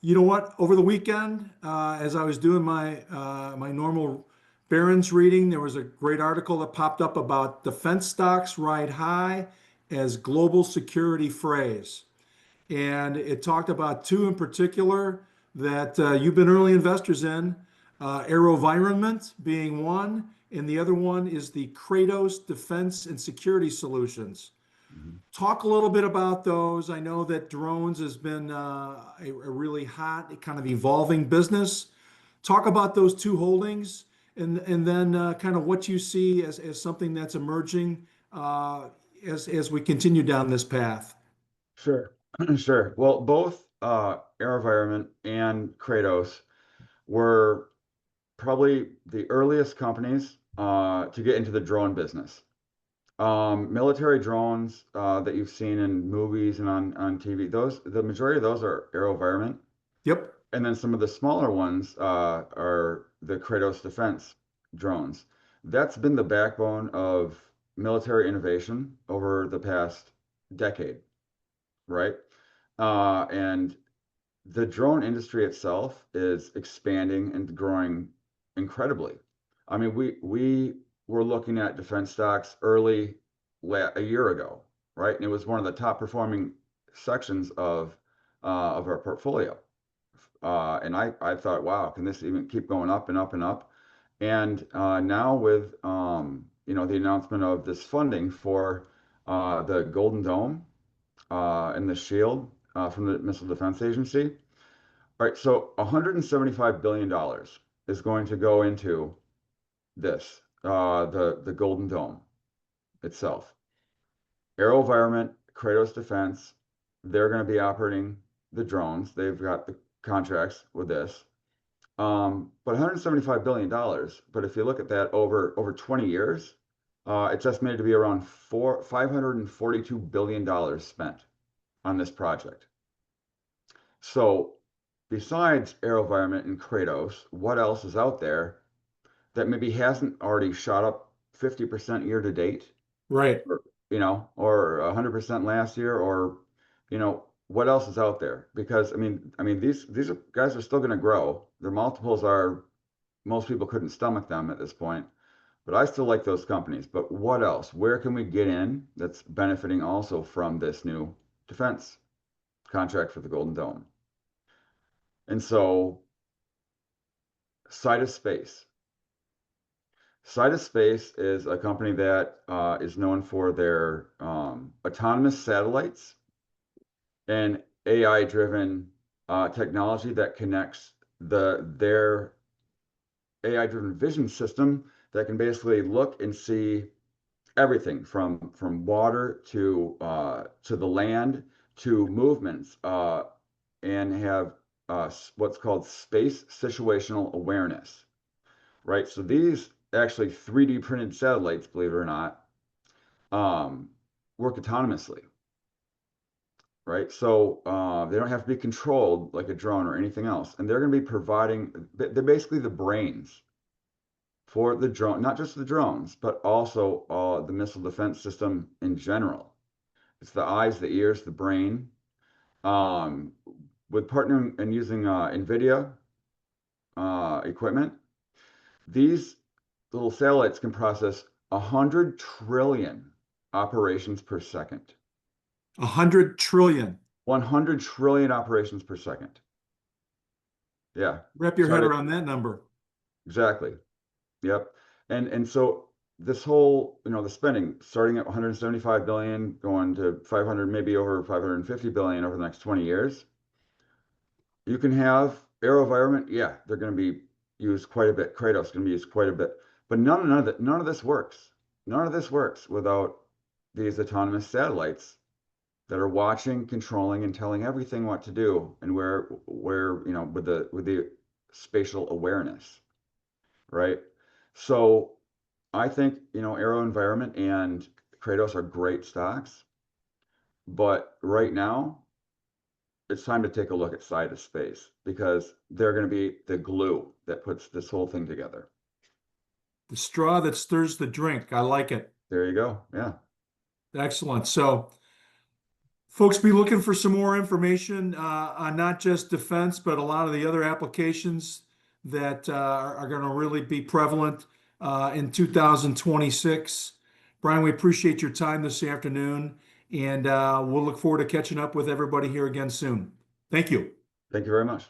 You know what? Over the weekend, as I was doing my normal Barron's reading, there was a great article that popped up about defense stocks ride high as global security phrase. And it talked about two in particular that you've been early investors in, AeroVironment being one, and the other one is the Kratos Defense and Security Solutions. Mhm. Talk a little bit about those. I know that drones has been a really hot, kind of evolving business. Talk about those two holdings and then kind of what you see as something that's emerging as we continue down this path. Sure. Sure. Well, both AeroVironment and Kratos were probably the earliest companies to get into the drone business. Military drones that you've seen in movies and on TV, the majority of those are AeroVironment. Yep. And then some of the smaller ones are the Kratos defense drones. That's been the backbone of military innovation over the past decade, right? And the drone industry itself is expanding and growing incredibly. I mean, we were looking at defense stocks a year ago, right? And it was one of the top performing sections of our portfolio. And I thought, wow, can this even keep going up and up and up? And now with the announcement of this funding for the Golden Dome and the Shield from the Missile Defense Agency. All right, so $175 billion is going to go into this, the Golden Dome itself. AeroVironment, Kratos Defense, they're going to be operating the drones. They've got the contracts with this. But $175 billion. But if you look at that over 20 years, it's estimated to be around $542 billion spent on this project. So besides AeroVironment and Kratos, what else is out there that maybe hasn't already shot up 50% year to date, Right. or 100% last year, or what else is out there? Because these guys are still going to grow. Their multiples are, most people couldn't stomach them at this point, but I still like those companies. But what else? Where can we get in that's benefiting also from this new defense contract for the Golden Dome? And so, Sidus Space. Sidus Space is a company that is known for their autonomous satellites and AI-driven technology that connects their AI-driven vision system that can basically look and see everything from water to the land to movements and have what's called space situational awareness, right? So these actually 3D printed satellites, believe it or not, work autonomously, right? So they don't have to be controlled like a drone or anything else. And they're going to be they're basically the brains for the drone, not just the drones, but also the missile defense system in general. It's the eyes, the ears, the brain. With partnering and using NVIDIA equipment, these little satellites can process 100 trillion operations per second. 100 trillion. 100 trillion operations per second. Yeah. Wrap your head around that number. Exactly. Yep. And so this whole, the spending starting at 175 billion, going to 500, maybe over 550 billion over the next 20 years. You can have AeroVironment, yeah, they're going to be used quite a bit. Kratos is going to be used quite a bit. But none of this works. None of this works without these autonomous satellites that are watching, controlling, and telling everything what to do and where with the spatial awareness, right? So I think AeroVironment and Kratos are great stocks, but right now it's time to take a look at Sidus Space because they're going to be the glue that puts this whole thing together. The straw that stirs the drink. I like it. There you go. Yeah. Excellent. So Folks be looking for some more information on not just defense, but a lot of the other applications that are going to really be prevalent in 2026. Brian, we appreciate your time this afternoon, and we'll look forward to catching up with everybody here again soon. Thank you. Thank you very much.